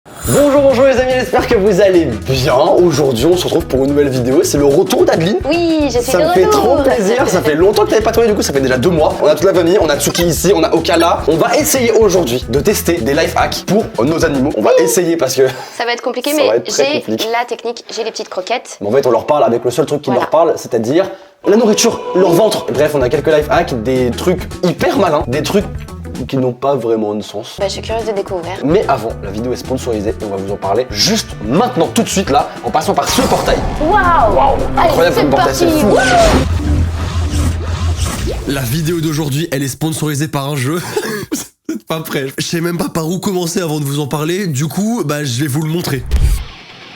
Bonjour les amis, j'espère que vous allez bien. Aujourd'hui on se retrouve pour une nouvelle vidéo, c'est le retour d'Adeline. Oui, je suis de retour. Ça me fait trop plaisir, ça fait longtemps que t'avais pas tourné, du coup ça fait déjà 2 mois. On a toute la famille, on a Tsuki ici, on a Oka là. On va essayer aujourd'hui de tester des life hacks pour nos animaux. On va essayer parce que ça va être compliqué, ça mais va être très j'ai la technique, j'ai les petites croquettes. Mais en fait on leur parle avec le seul truc qui leur parle, c'est-à-dire la nourriture, leur ventre. Bref, on a quelques life hacks, des trucs hyper malins, des trucs qui n'ont pas vraiment de sens. Bah, je suis curieuse de découvrir. Mais avant, la vidéo est sponsorisée et on va vous en parler juste maintenant, tout de suite là, en passant par ce portail. Waouh, incroyable comme portail, c'est fou. La vidéo d'aujourd'hui, elle est sponsorisée par un jeu. Vous êtes pas prêts. Je sais même pas par où commencer avant de vous en parler. Du coup, bah je vais vous le montrer.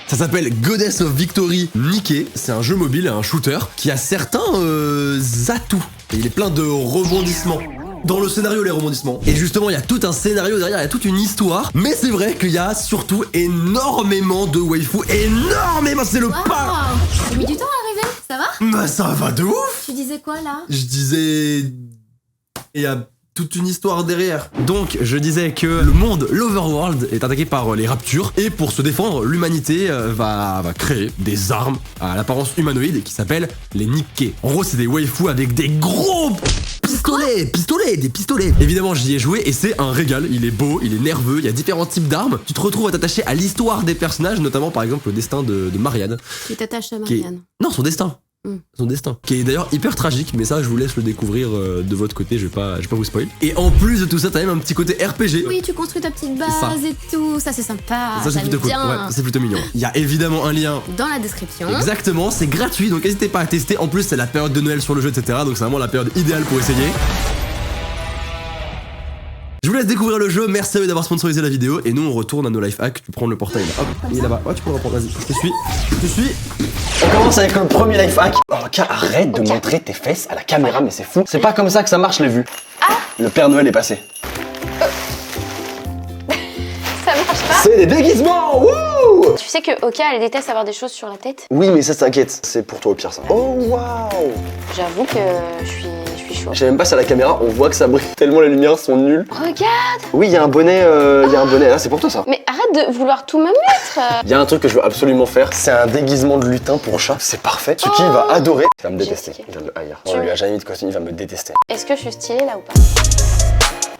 Ça s'appelle Goddess of Victory Nikke. C'est un jeu mobile, un shooter, qui a certains atouts. Et il est plein de rebondissements. Dans le scénario, les rebondissements. Et justement, il y a tout un scénario derrière, il y a toute une histoire. Mais c'est vrai qu'il y a surtout énormément de waifu. Énormément, c'est le pas. T'as mis du temps à arriver, ça va? Bah ça va de ouf. Tu disais quoi là? Je disais... Il y a toute une histoire derrière. Donc, je disais que le monde, l'Overworld, est attaqué par les raptures. Et pour se défendre, l'humanité va créer des armes à l'apparence humanoïde qui s'appellent les Nikke. En gros, c'est des waifus avec des gros des pistolets. Évidemment, j'y ai joué et c'est un régal. Il est beau, il est nerveux, il y a différents types d'armes. Tu te retrouves à t'attacher à l'histoire des personnages, notamment par exemple le destin de Marianne. Tu t'attaches à Marianne. Non, son destin. Son destin, qui est d'ailleurs hyper tragique, mais ça je vous laisse le découvrir de votre côté, je vais pas vous spoil. Et en plus de tout ça, t'as même un petit côté RPG. Oui, tu construis ta petite base et tout, ça c'est sympa. Ça c'est plutôt cool, ouais, c'est plutôt mignon. Il y a évidemment un lien dans la description. Exactement, c'est gratuit, donc n'hésitez pas à tester. En plus c'est la période de Noël sur le jeu, etc. Donc c'est vraiment la période idéale pour essayer. Je vous laisse découvrir le jeu, merci à eux d'avoir sponsorisé la vidéo. Et nous on retourne à nos life hacks, tu prends le portail là, hop, il est là-bas, ouais tu peux le reprendre, vas-y, je te suis. On commence avec le premier life hack. Oh, Oka, arrête de montrer tes fesses à la caméra, mais c'est fou. C'est pas comme ça que ça marche, je l'ai vu. Le Père Noël est passé. Ça marche pas? C'est des déguisements, wouh! Tu sais que Oka, elle déteste avoir des choses sur la tête? Oui, mais ça t'inquiète, c'est pour toi au pire ça. Oh waouh! J'avoue que je suis chaud. Je sais même pas si à la caméra on voit que ça brille tellement les lumières sont nulles. Regarde! Oui, il y a un bonnet, là, c'est pour toi ça. Mais arrête de vouloir tout me mettre! Il y a un truc que je veux absolument faire, c'est un déguisement de lutin pour chat. C'est parfait. Tsuki il va adorer. Il va me détester. Il va me haïr. On lui a jamais mis de costume, il va me détester. Est-ce que je suis stylée là ou pas?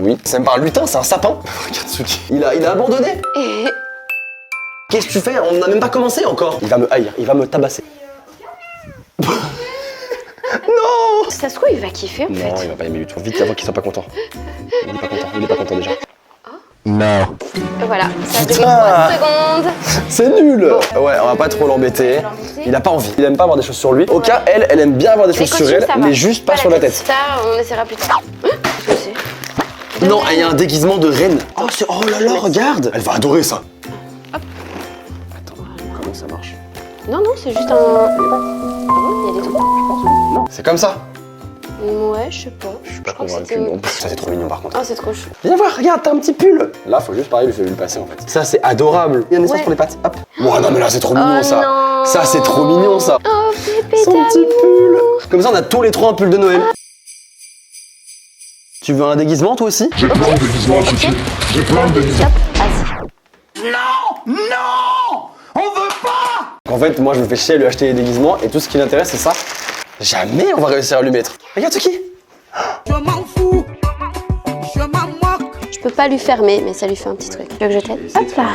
Oui. C'est même pas un lutin, c'est un sapin. Regarde Tsuki. Il a abandonné. Et... Qu'est-ce que tu fais? On n'a même pas commencé encore. Il va me haïr, il va me tabasser. Non! Ça se trouve, il va kiffer en Non, fait. il va pas aimer du tout. Vite avant qu'il soit pas content. Il est pas content déjà. Non. Voilà, ça a Putain. duré 3 secondes. C'est nul! Ouais, on va pas trop l'embêter. Il a pas envie. Il aime pas avoir des choses sur lui. Oka, elle aime bien avoir des choses sur elle, mais juste pas sur la tête. Ça, on essaiera plus tard. Qu'est-ce que c'est? Non, il y a un déguisement de reine. Oh là là, regarde! Elle va adorer ça. Hop. Attends, comment ça marche? Non, c'est juste un... Ah bon, il y a des trous, je pense. Non, c'est comme ça. Ouais, je sais pas. Je suis pas crois que convaincu, non. Ça c'est trop mignon par contre. Oh, c'est trop chou. Viens voir, regarde, t'as un petit pull. Là, faut juste pareil, lui passer en fait. Ça c'est adorable. Il y a un espace Ouais. pour les pattes. Hop. Oh non, mais là c'est trop mignon ça. Non. Ça c'est trop mignon ça. Oh, bébé Son petit d'amour. pull. Comme ça, on a tous les trois un pull de Noël. Tu veux un déguisement toi aussi? J'ai plein de déguisements, Tsuki. J'ai plein de déguisements. Vas-y. En fait, moi je me fais chier à lui acheter des déguisements et tout ce qui l'intéresse c'est ça. Jamais on va réussir à lui mettre. Regarde Tsuki. Je m'en fous, je m'en moque. Je peux pas lui fermer, mais ça lui fait un petit truc. Tu veux que je t'aide? Hop là.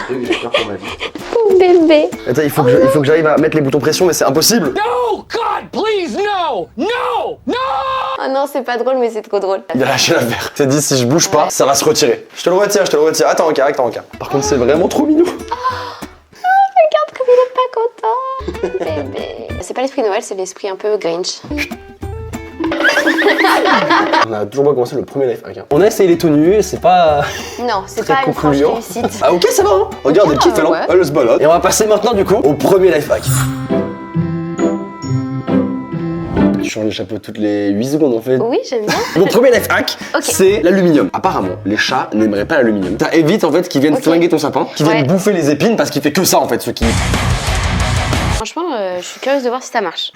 Bébé. Attends, il faut que j'arrive à mettre les boutons pression, mais c'est impossible. No, God, please, no, no, no. Oh non, c'est pas drôle, mais c'est trop drôle. Il a lâché l'affaire. C'est dit, si je bouge pas, ça va se retirer. Je te le retire. Attends, Oka. Par contre, c'est vraiment trop mignon. Regarde comme il est pas content. Bébé. C'est pas l'esprit Noël, c'est l'esprit un peu Grinch. On a toujours pas commencé le premier life hack. Hein. On a essayé les tenues, c'est pas. Non, c'est Très pas une franche concluant. réussite. Ah ok, ça va. Hein. Regarde, elle kiffe, elle, ouais. elle se balade. Et on va passer maintenant du coup au premier life hack. Tu changes le chapeau toutes les 8 secondes en fait. Oui, j'aime bien. Mon premier life hack, Ok. c'est l'aluminium. Apparemment, les chats n'aimeraient pas l'aluminium. Ça évite en fait qu'ils viennent Ok. flinguer ton sapin, qu'ils Ouais. viennent bouffer les épines parce qu'il fait que ça en fait, ce qui. Franchement, je suis curieuse de voir si ça marche.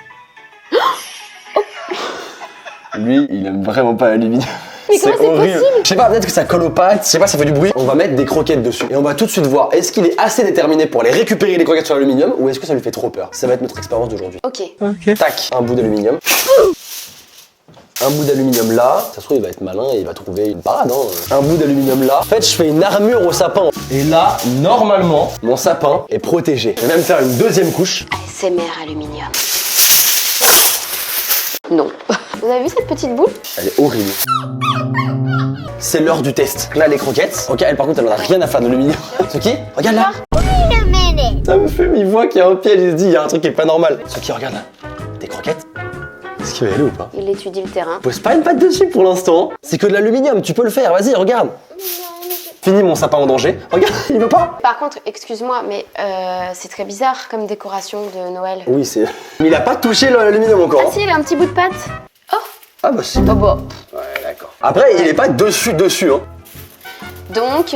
Lui, il aime vraiment pas l'aluminium. Mais comment c'est horrible. possible? Je sais pas, peut-être que ça colle aux pattes, je sais pas, ça fait du bruit. On va mettre des croquettes dessus. Et on va tout de suite voir, est-ce qu'il est assez déterminé pour aller récupérer les croquettes sur l'aluminium ou est-ce que ça lui fait trop peur? Ça va être notre expérience d'aujourd'hui. Ok. Tac, un bout d'aluminium. Un bout d'aluminium là, ça se trouve il va être malin et il va trouver une parade hein. Un bout d'aluminium là. En fait je fais une armure au sapin. Et là, normalement, mon sapin est protégé. Je vais même faire une deuxième couche. ASMR aluminium. Non. Vous avez vu cette petite boule? Elle est horrible. C'est l'heure du test. Là les croquettes. Ok, elle par contre elle en a rien à faire de l'aluminium. Suki, regarde là. Ça me fait, il voit qu'il y a un piège, il se dit il y a un truc qui est pas normal. Suki, regarde là. Des croquettes. Est-ce qu'il va y aller ou pas? Il étudie le terrain. Pose pas une patte dessus pour l'instant. C'est que de l'aluminium, tu peux le faire, vas-y, regarde. Fini mon sapin en danger. Regarde, il veut pas. Par contre, excuse-moi, mais c'est très bizarre comme décoration de Noël. Oui, c'est. Mais il a pas touché l'aluminium encore. Ah si, il a un petit bout de pâte. Ah bah si. Oh bon. Ouais, d'accord. Après, il est pas dessus, hein. Donc, Ok,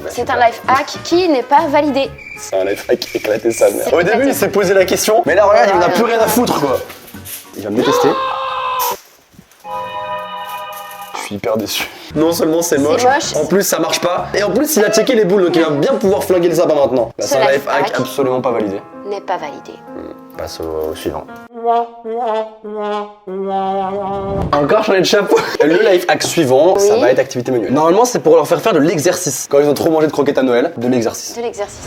bah, c'est un life hack qui n'est pas validé. C'est un life hack éclaté sa mère. C'est Au début, éclaté. il s'est posé la question, mais là, regarde, il en a plus rien à foutre, quoi. Il va me détester. Je suis hyper déçu. Non seulement c'est moche, moche. en plus ça marche pas, et en plus il a checké les boules, donc il va bien pouvoir flinguer le sapin maintenant. Bah, Ce c'est un life life hack hack. absolument pas validé. N'est pas validé. Passe au suivant. Encore changer de chapeau. Le life hack suivant, ça Oui. va être activité manuelle. Normalement, c'est pour leur faire faire de l'exercice. Quand ils ont trop mangé de croquettes à Noël, de l'exercice. De l'exercice.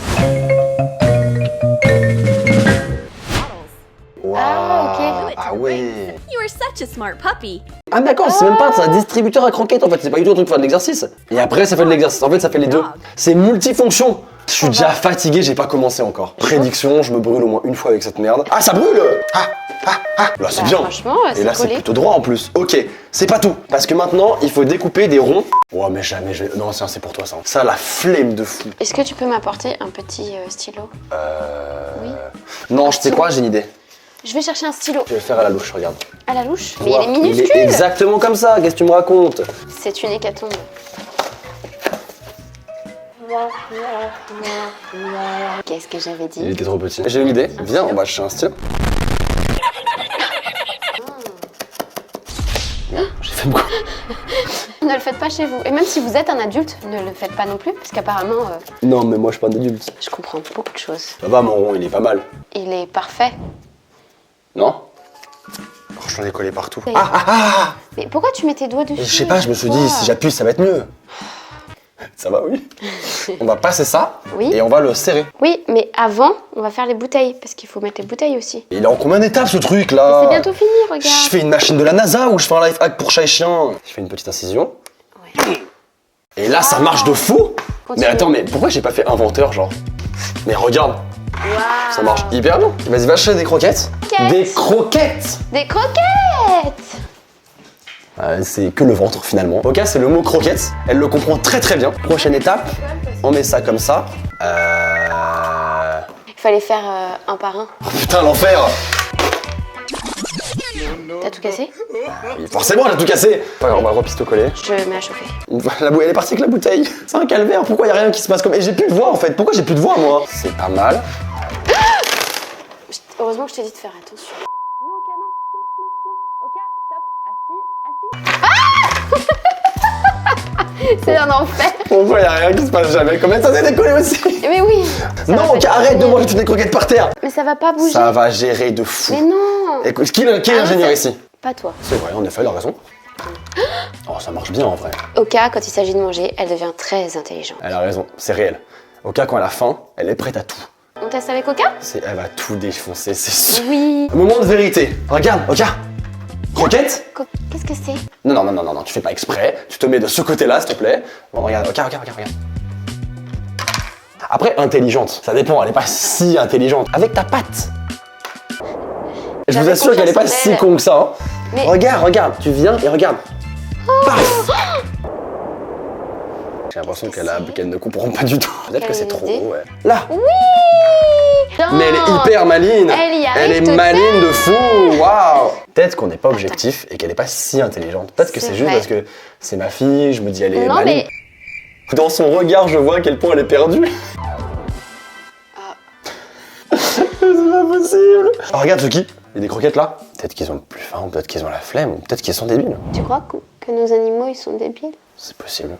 Waouh. Ah, ok. Ah ouais. You are such a smart puppy. Ah d'accord, c'est même pas un distributeur à croquettes en fait, c'est pas du tout un truc pour faire de l'exercice. Et après ça fait de l'exercice, en fait ça fait les deux. C'est multifonction. Je suis déjà fatigué, j'ai pas commencé encore. Prédiction, je me brûle au moins une fois avec cette merde. Ah ça brûle. Là c'est Bah, bien. franchement, Et c'est là c'est collé. plutôt droit en plus. Ok, c'est pas tout. Parce que maintenant, il faut découper des ronds. Oh mais jamais je vais... Non, c'est pour toi ça. Ça, la flemme de fou. Est-ce que tu peux m'apporter un petit stylo? Oui. Non, je sais quoi, j'ai une idée. Je vais chercher un stylo. Je vais le faire à la louche, regarde. À la louche? Mais Voir. il est minuscule. Il est exactement comme ça, qu'est-ce que tu me racontes? C'est une hécatombe. Qu'est-ce que j'avais Il dit? était trop petit. J'ai une idée. Viens, on va chercher un stylo. J'ai fait quoi? Ne le faites pas chez vous. Et même si vous êtes un adulte, ne le faites pas non plus, parce qu'apparemment, Non, mais moi je suis pas un adulte. je comprends beaucoup de choses. Ça va, mon rond, il est pas mal. Il est parfait. Non? Oh, je t'en ai collé partout. Oui. Ah. Mais pourquoi tu mets tes doigts dessus? Et je sais pas, je me suis dit, Pourquoi si j'appuie, ça va être mieux. Ça va, oui. On va passer ça Oui. et on va le serrer. Oui, mais avant, on va faire les bouteilles, parce qu'il faut mettre les bouteilles aussi. Il est en combien d'étapes ce truc là? C'est bientôt fini, regarde. Je fais une machine de la NASA ou je fais un life hack pour chat et chien? Je fais une petite incision. Ouais. Et là, ça marche de fou. Continue. Mais attends, mais pourquoi j'ai pas fait inventeur, genre? Mais regarde, Waouh. ça marche hyper bien. Vas-y, va chercher des croquettes. Croquettes. Des croquettes. Des croquettes. C'est que le ventre finalement. Oka, c'est le mot croquette. Elle le comprend très très bien. Prochaine étape, on met ça comme ça. Il fallait faire un par un. Oh putain, l'enfer. T'as tout cassé? Forcément, elle a tout cassé. On va le repistocoller. Je mets à chauffer. Elle est partie avec la bouteille. C'est un calvaire. Pourquoi y a rien qui se passe comme... Et j'ai plus de voix en fait. Pourquoi j'ai plus de voix moi? C'est pas mal. Heureusement que je t'ai dit de faire attention. Non, Oka, non, non, non, non. Oka, stop, assis, assis. C'est un enfer. Pourquoi y a rien qui se passe jamais? Comme ça s'est décollé aussi. Mais oui. ça va Non, pas Oka, arrête de tenir. manger toutes les croquettes par terre. Mais ça va pas bouger. Ça va gérer de fou. Mais non. Écoute, qui est l'ingénieur ici? Pas toi. C'est vrai, en effet, il a raison. Oh, ça marche bien en vrai. Oka, quand il s'agit de manger, elle devient très intelligente. Elle a raison, c'est réel. Oka, quand elle a faim, elle est prête à tout. On teste avec Oka? Elle va tout défoncer, c'est sûr. Oui. Moment de vérité. Regarde, Oka. Croquette? Qu'est-ce que c'est? Non, tu fais pas exprès. Tu te mets de ce côté-là, s'il te plaît. Bon, regarde, Oka, regarde. Après, intelligente. Ça dépend, elle est pas si intelligente. Avec ta patte. Je vous J'avais assure qu'elle est pas confiance en si elle. con que ça. Hein. Mais- Regarde, tu viens et regarde. Paf. J'ai l'impression qu'elle ne comprend pas du tout. Peut-être que c'est trop, idée. ouais. Là. Oui. Mais elle est hyper maline. Elle y arrive Elle est tout maline de fou. Waouh. Peut-être qu'on n'est pas objectif et qu'elle n'est pas si intelligente. Peut-être que C'est c'est juste vrai. parce que c'est ma fille, je me dis elle est Non, maline. mais Dans son regard, je vois à quel point elle est perdue. C'est pas possible. Oh, regarde, Suki, il y a des croquettes là. Peut-être qu'ils ont plus faim, ou peut-être qu'ils ont la flemme, ou peut-être qu'ils sont débiles. Tu crois que nos animaux, ils sont débiles? C'est possible.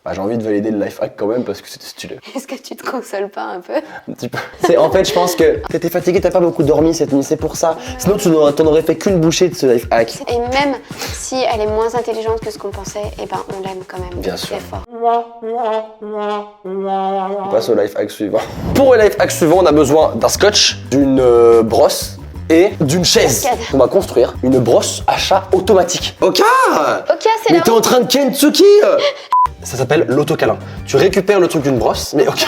Bah, j'ai envie de valider le life hack quand même parce que c'était stylé. Est-ce que tu te consoles pas un peu? Un petit peu. En fait, je pense que t'étais fatigué, t'as pas beaucoup dormi cette nuit, c'est pour ça. Sinon, t'en aurais fait qu'une bouchée de ce life hack. Et même si elle est moins intelligente que ce qu'on pensait, eh ben on l'aime quand même. Bien sûr. Très fort. On passe au life hack suivant. Pour le life hack suivant, on a besoin d'un scotch, d'une brosse et d'une chaise. Cascade. On va construire une brosse à chat automatique. Ok. Ok, c'est Mais là. t'es en train de Kentucky. Ça s'appelle l'autocalin. Tu récupères le truc d'une brosse, mais ok.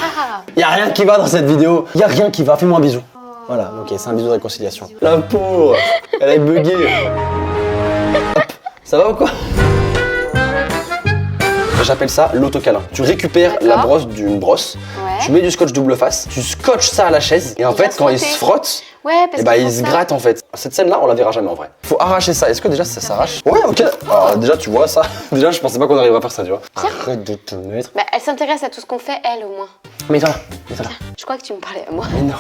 Y a rien qui va dans cette vidéo. Y a rien qui va. Fais-moi un bisou. Voilà, ok, c'est un bisou de réconciliation. La pauvre, elle est buggée. Hop. Ça va ou quoi? J'appelle ça l'autocalin. Tu récupères la D'accord. brosse d'une brosse, Ouais. tu mets du scotch double face, tu scotches ça à la chaise, et en Il va fait, se quand il frotter. se frotte, Ouais, parce et bah qu'ils il font se ça. gratte en fait. Cette scène-là, on la verra jamais en vrai. Faut arracher ça. Est-ce que déjà ça s'arrache? Ouais, ok. Alors déjà, tu vois ça. Déjà, je pensais pas qu'on arriverait à faire ça, tu vois. Arrête de te mettre. Bah, elle s'intéresse à tout ce qu'on fait, elle, au moins. Mets-toi là. Mets-toi là. Je crois que tu me parlais à moi. Mais non.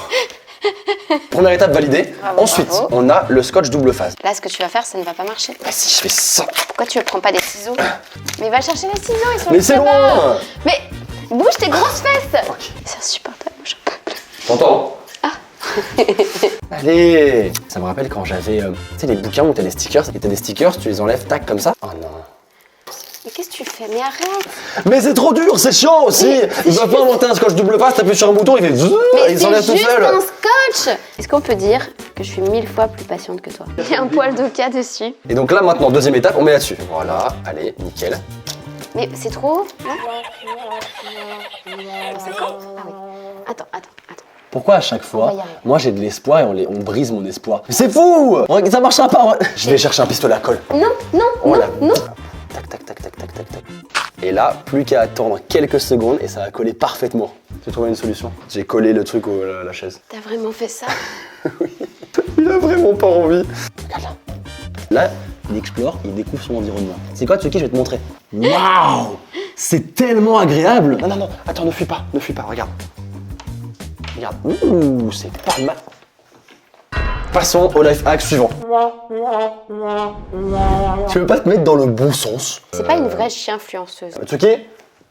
Première étape validée. Bravo, Ensuite, bravo. on a le scotch double face. Là, ce que tu vas faire, ça ne va pas marcher. Bah si je fais ça. Pourquoi tu ne prends pas des ciseaux? Mais va chercher les ciseaux, ils sont Mais juste c'est là-bas. loin. Mais bouge tes grosses fesses. Ok. C'est insupportable, j'en peux plus. T'entends? Allez. Ça me rappelle quand j'avais, tu sais, les bouquins où t'as des stickers. Et t'as des stickers, tu les enlèves, tac, comme ça. Oh non. Mais qu'est-ce que tu fais? Mais arrête. Mais c'est trop dur, c'est chiant aussi. Il doit pas inventer un scotch double face, t'appuies sur un bouton, il fait zzzz, Mais il c'est s'enlève tout juste seul. un scotch. Est-ce qu'on peut dire que je suis 1000 fois plus patiente que toi? Il y a un poil d'oka dessus. Et donc là maintenant, deuxième étape, on met là-dessus. Voilà, allez, nickel. Mais c'est trop haut, non? Ça compte? Ah oui. Attends. Pourquoi à chaque On fois, va y arriver. moi j'ai de l'espoir et on brise mon espoir? Mais c'est fou. Ça marchera pas. Je vais chercher un pistolet à colle. Non. Oh la... Tac, tac, tac, tac, tac, tac, tac. Et là, plus qu'à attendre quelques secondes et ça va coller parfaitement. J'ai trouvé une solution. J'ai collé le truc à la chaise. T'as vraiment fait ça? Il a vraiment pas envie. Regarde là. Là, il explore, il découvre son environnement. C'est quoi, Tsuki? Je vais te montrer. Waouh! C'est tellement agréable. Non, attends, ne fuis pas, regarde. Regarde. Ouh, c'est pas mal. Passons au life hack suivant. Tu veux pas te mettre dans le bon sens? C'est pas une vraie chien-influenceuse. Tsuki,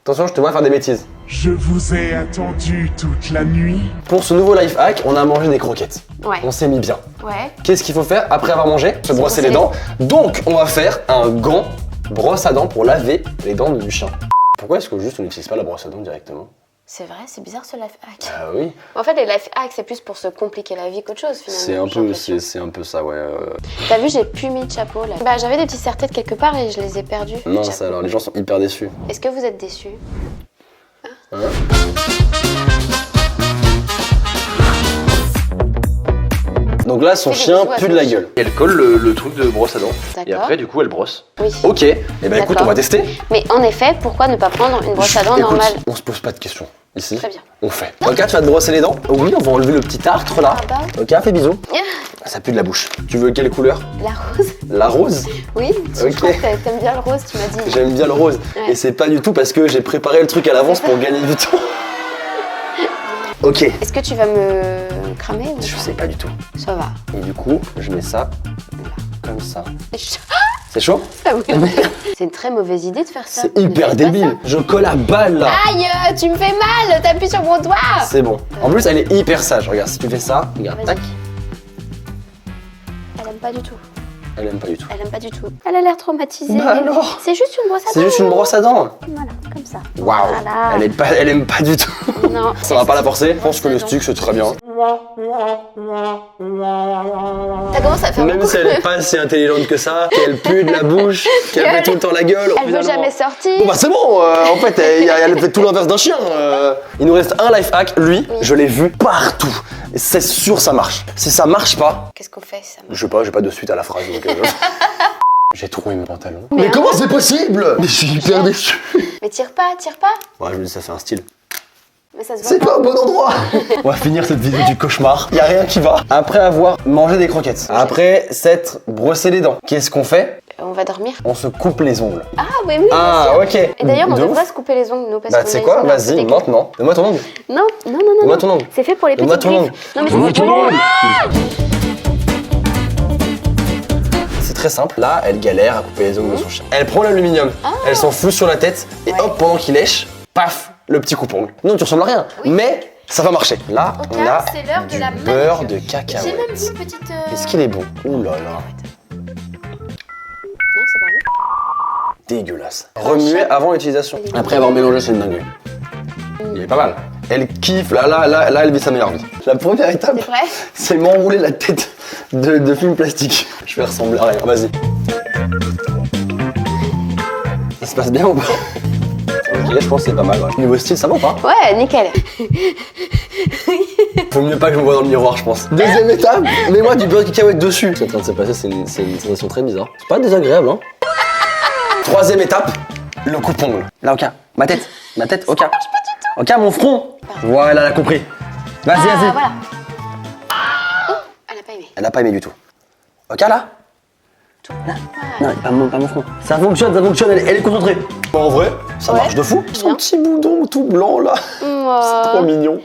attention, je te vois faire des bêtises. Je vous ai attendu toute la nuit. Pour ce nouveau life hack, on a mangé des croquettes. Ouais. On s'est mis bien. Ouais. Qu'est-ce qu'il faut faire après avoir mangé? Se brosser les dents. Donc, on va faire un gant brosse à dents pour laver les dents du chien. Pourquoi est-ce que juste on n'utilise pas la brosse à dents directement? C'est vrai, c'est bizarre ce life hack. Ah oui. En fait, les life hacks, c'est plus pour se compliquer la vie qu'autre chose finalement. C'est un j'ai peu, l'impression. c'est un peu ça, ouais. T'as vu, j'ai plus mis de chapeau là. Bah, j'avais des petits serre-têtes quelque part et je les ai perdus. Non, Chapeau. ça alors, les gens sont hyper déçus. Est-ce que vous êtes déçus? Donc là, son Fais des chien bisous à pue ton de la chien. gueule. Elle colle le truc de brosse à dents. Et D'accord. après, du coup, elle brosse. Oui. Ok, et ben écoute, D'accord. on va tester. Mais en effet, pourquoi ne pas prendre une brosse à dents Écoute, normale? on se pose pas de questions. Ici, Très bien. on fait. Ok, tu vas te brosser les dents. Oui, on va enlever le petit tartre là. Ah bah. Ok, fais bisous. Ça pue de la bouche. Tu veux quelle couleur? La rose? La rose? Oui, Ok. je crois que t'aimes bien le rose, tu m'as dit. J'aime bien le rose. Ouais. Et c'est pas du tout parce que j'ai préparé le truc à l'avance pour gagner du temps. Ok. Est-ce que tu vas me cramer ou Je sais pas du tout. Ça va. Et du coup, je mets ça comme ça. C'est chaud. C'est chaud? Ah oui. C'est une très mauvaise idée de faire ça. C'est Ne hyper faites pas débile. Je colle à balle là. ça. Aïe, tu me fais mal, t'appuies sur mon doigt. C'est bon. En plus, elle est hyper sage. Regarde, si tu fais ça, regarde, Vas-y. tac. Elle aime pas du tout. Elle aime pas du tout. Elle aime pas du tout. Elle a l'air traumatisée. Bah alors. C'est juste une brosse à dents. C'est juste une brosse à dents. Voilà, comme ça. Waouh. Voilà. Elle aime pas du tout. Non. Ça va pas la forcer. Je pense que le Brosse à dents. stick c'est très bien. Ça commence à faire Même beaucoup. si elle est pas si intelligente que ça, qu'elle pue de la bouche, qu'elle fait tout le temps la gueule. Elle veut jamais sortir. Bon bah c'est bon, en fait elle fait tout l'inverse d'un chien. Il nous reste un life hack, lui, je l'ai vu partout. Et c'est sûr ça marche. Si ça marche pas, Qu'est-ce qu'on fait ça? je sais pas, j'ai pas de suite à la phrase. Donc, j'ai trouvé mes pantalons. Mais comment c'est possible? Mais je suis hyper déçu. Mais tire pas, tire pas. Ouais, je me dis ça fait un style. Mais ça se C'est voit pas au bon endroit. On va finir cette vidéo du cauchemar. Y a rien qui va. Après avoir mangé des croquettes, après s'être brossé les dents, qu'est-ce qu'on fait? On va dormir. On se coupe les ongles. Ah oui, oui. Ah, bien sûr. ok. Et d'ailleurs, on De devrait ouf. se couper les ongles, nous, parce Bah, qu'on tu sais a les quoi? ongles un peu Vas-y, dégueux. maintenant. Donne-moi ton ongle. Non. Donne-moi ton ongle. C'est fait pour les Donne-moi petites ton griffes. ongle. Non, mais c'est Donne-moi ton ongle. très simple. Là, elle galère à couper les ongles de son chien. Elle prend l'aluminium, elle s'en fout sur la tête et hop, pendant qu'il lèche, paf, le petit coupe-ongle. Non, tu ressembles à rien, mais ça va marcher. Là, Ok, on a c'est l'heure de du la beurre manucure. de cacahuète. J'ai même dit une petite. Est-ce qu'il est bon? Ouh là là. Non, c'est pas bon. Dégueulasse. Remuer avant l'utilisation. Après avoir mélangé, c'est une dinguerie. Il est pas mal. Elle kiffe, là, elle vit sa meilleure vie. La première étape, T'es prêt? c'est m'enrouler la tête de film plastique. Je vais ressembler à rien, vas-y. Ça se passe bien ou pas? Ok, je pense que c'est pas mal. Ouais. Niveau style, ça va ou pas? Ouais, nickel. Faut mieux pas que je me vois dans le miroir, je pense. Deuxième étape, mets-moi du beurre de cacahuète dessus. Ce qui est en train de se passer, c'est une sensation très bizarre. C'est pas désagréable, hein. Troisième étape, le coupe-ongle. Là, ok. Ma tête, ok. Ok, mon front. Voilà, elle a compris. Vas-y, vas-y. Voilà. Oh, elle a pas aimé. Elle a pas aimé du tout. Ok, là? Là. Non, pas mon front. Ça fonctionne, elle est concentrée. En vrai, ça marche de fou. Son Bien. petit boudon tout blanc, là. C'est trop mignon.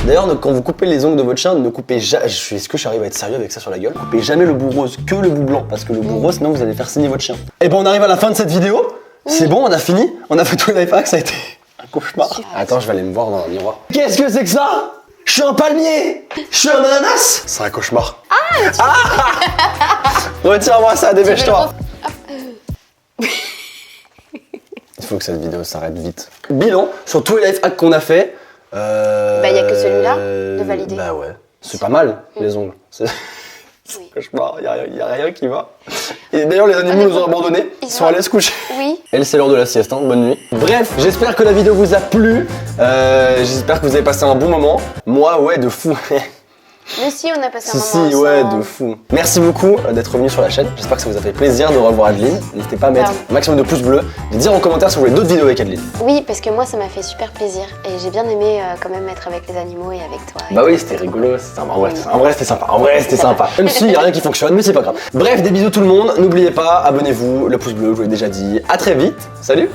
D'ailleurs, quand vous coupez les ongles de votre chien, ne coupez jamais. Est-ce que j'arrive à être sérieux avec ça sur la gueule? Coupez jamais le bout rose, que le bout blanc, parce que le bout rose, sinon vous allez faire saigner votre chien. Et ben, on arrive à la fin de cette vidéo. C'est bon, on a fini. On a fait tous les life hacks, ça a été un cauchemar. Attends, je vais aller me voir dans le miroir. Qu'est-ce que c'est que ça? Je suis un palmier. Je suis un ananas. C'est un cauchemar. Retire-moi ça, dépêche-toi. Il faut que cette vidéo s'arrête vite. Bilan sur tous les life hacks qu'on a fait. Bah, y a que celui-là de valider. Bah ouais. C'est pas mal, les ongles. C'est Oui. cauchemar, y a rien qui va. Et d'ailleurs, les animaux nous ont abandonnés. Ils sont allés se coucher. Oui. Elle, c'est l'heure de la sieste, hein. Bonne nuit. Bref, j'espère que la vidéo vous a plu. J'espère que vous avez passé un bon moment. Moi, ouais, de fou. Mais si, on a passé un Si, moment ouais, ensemble. de fou. Merci beaucoup d'être venu sur la chaîne. J'espère que ça vous a fait plaisir de revoir Adeline. N'hésitez pas à mettre un maximum de pouces bleus, de dire en commentaire si vous voulez d'autres vidéos avec Adeline. Oui, parce que moi, ça m'a fait super plaisir. Et j'ai bien aimé quand même être avec les animaux et avec toi. Bah oui, c'était rigolo, c'était sympa. En vrai, c'était sympa. En vrai, c'était sympa. Même s'il y a rien qui fonctionne, mais c'est pas grave. Bref, des bisous tout le monde. N'oubliez pas, abonnez-vous, le pouce bleu, je vous l'ai déjà dit. À très vite. Salut!